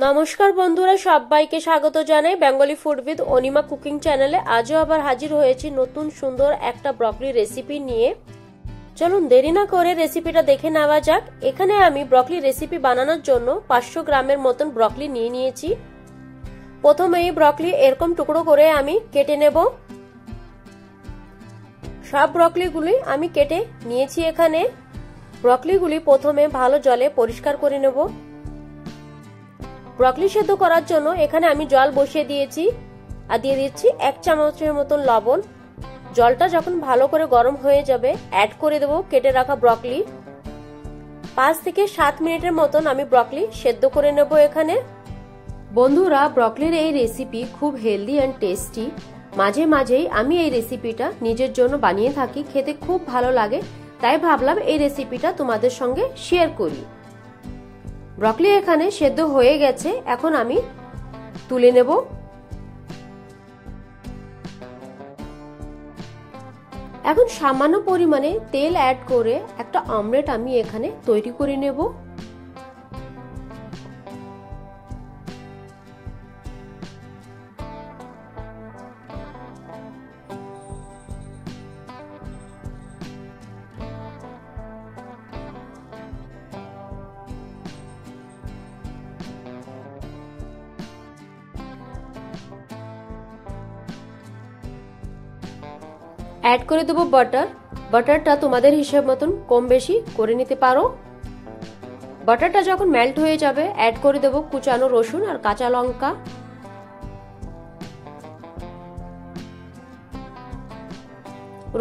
নমস্কার বন্ধুরা, সবাইকে স্বাগত জানাই Bengali food with Anima cooking চ্যানেলে। আজও আবার হাজির হয়েছি নতুন সুন্দর একটা ব্রকলি রেসিপি নিয়ে। চলুন দেরি না করে রেসিপিটা দেখে নেওয়া যাক। এখানে আমি ব্রকলি রেসিপি বানানোর জন্য 500 গ্রামের মতন ব্রকলি নিয়ে নিয়েছি। প্রথমে এই ব্রকলি এরকম টুকরো করে আমি কেটে নেব। সব ব্রকলিগুলি আমি কেটে নিয়েছি। এখানে ব্রকলিগুলি প্রথমে ভালো জলে পরিষ্কার করে নেব। ব্রকলি সেদ্ধ করার জন্য এখানে আমি জল বসিয়ে দিয়েছি আর দিয়ে দিচ্ছি 1 চামচের মতন লবণ। জলটা যখন ভালো করে গরম হয়ে যাবে অ্যাড করে দেব কেটে রাখা ব্রকলি। 5 থেকে 7 মিনিটের মতন আমি ব্রকলি সেদ্ধ করে নেব। এখানে বন্ধুরা, ব্রকলির এই রেসিপি খুব হেলদি অ্যান্ড টেস্টি। মাঝে মাঝেই আমি এই রেসিপিটা নিজের জন্য বানিয়ে থাকি, খেতে খুব ভালো লাগে, তাই ভাবলাম এই রেসিপিটা তোমাদের সঙ্গে শেয়ার করি। ব্রকলি এখানে সেদ্ধ হয়ে গেছে, এখন আমি তুলে নেব। এখন সামান্য পরিমাণে তেল অ্যাড করে একটা অমলেট আমি এখানে তৈরি করে নেব। অ্যাড করে দেবো বাটার। বাটারটা তোমাদের হিসেব মতন কম বেশি করে নিতে পারো। বাটারটা যখন মেল্ট হয়ে যাবে অ্যাড করে দেবো কুচানো রসুন আর কাঁচা লঙ্কা।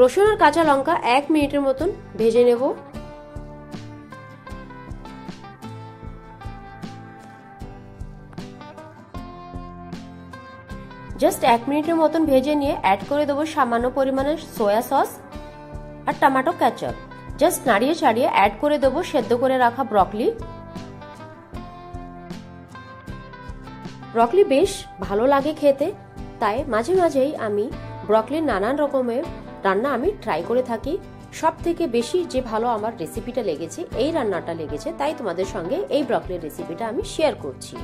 রসুন আর কাঁচা লঙ্কা 1 মিনিটের মতন ভেজে নেব। জাস্ট 1 মিনিটের মতন ভেজে নিয়ে অ্যাড করে দেবো সামান্য পরিমাণে সয়া সস আর টমেটো কেচাপ। জাস্ট নাড়িয়ে ছাড়িয়ে অ্যাড করে দেবো সেদ্ধ করে রাখা ব্রকলি। ব্রকলি বেশ ভালো লাগে খেতে, তাই মাঝে মাঝেই আমি ব্রকলির নানান রকমের রান্না আমি ট্রাই করে থাকি। সব থেকে বেশি যে ভালো আমার রেসিপিটা লেগেছে, এই রান্নাটা লেগেছে, তাই তোমাদের সঙ্গে এই ব্রকলির রেসিপিটা আমি শেয়ার করছি।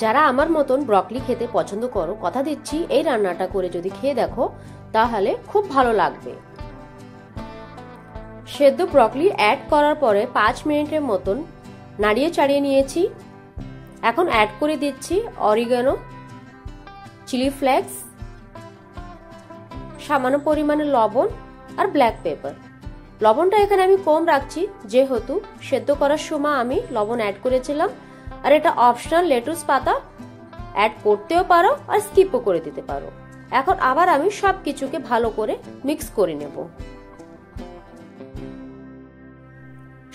যারা আমার মতন ব্রকলি খেতে পছন্দ করো, কথা দিচ্ছি এই রান্নাটা করে যদি খেয়ে দেখো তাহলে খুব ভালো লাগবে। সেদ্ধ ব্রকলি অ্যাড করার পরে 5 মিনিটের মতন নাড়িয়ে চাড়িয়ে নিয়েছি। এখন অ্যাড করে দিচ্ছি অরিগানো, চিলি ফ্লেক্স, সামান্য পরিমাণে লবণ আর ব্ল্যাক পেপার। লবণটা এখানে আমি কম রাখছি, যেহেতু সেদ্ধ করার সময় আমি লবণ অ্যাড করেছিলাম। আর এটা অপশনাল, লেটুস পাতা অ্যাড করতেও পারো আর স্কিপও করে দিতে পারো। এখন আবার আমি সবকিছুকে ভালো করে মিক্স করে নেব।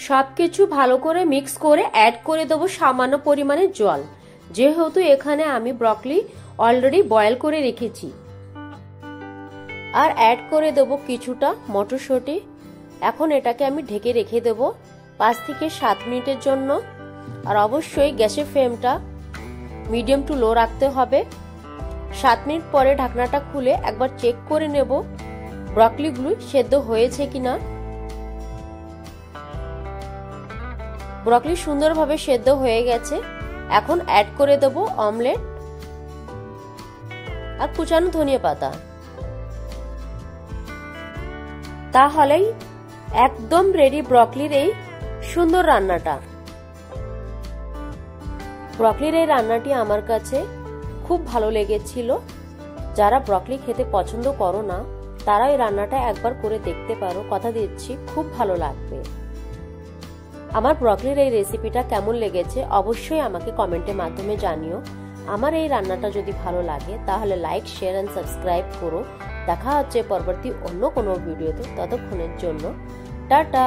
সবকিছু ভালো করে মিক্স করে অ্যাড করে দেবো সামান্য পরিমাণে জল, যেহেতু এখানে আমি ব্রকলি অলরেডি বয়েল করে রেখেছি। আর অ্যাড করে দেবো কিছুটা মটরশুঁটি। এখন এটাকে আমি ঢেকে রেখে দেবো 5 থেকে 7 মিনিটের জন্য। আর অবশ্যই গ্যাসের ফ্লেমটা মিডিয়াম টু লো রাখতে হবে। 7 মিনিট পরে ঢাকনাটা খুলে একবার চেক করে নেব ব্রকলিগুলো সেদ্ধ হয়েছে কিনা। ব্রকলি সুন্দরভাবে সেদ্ধ হয়ে গেছে। এখন অ্যাড করে দেব অমলেট আর কুচানো ধনিয়া পাতা। তাহলেই একদম রেডি ব্রকলির এই সুন্দর রান্নাটা। ব্রকলির এই রান্নাটি আমার কাছে খুব ভালো লেগেছিল। যারা ব্রকলি খেতে পছন্দ করো না, তারা এই রান্নাটা একবার করে দেখতে পারো, কথা দিচ্ছি খুব ভালো লাগবে। আমার ব্রকলির এই রেসিপিটা কেমন লেগেছে অবশ্যই আমাকে কমেন্টের মাধ্যমে জানিও। আমার এই রান্নাটা যদি ভালো লাগে তাহলে লাইক, শেয়ার এন্ড সাবস্ক্রাইব করো। দেখা হচ্ছে পরবর্তী অন্য কোনো ভিডিওতে। ততক্ষণের জন্য টাটা।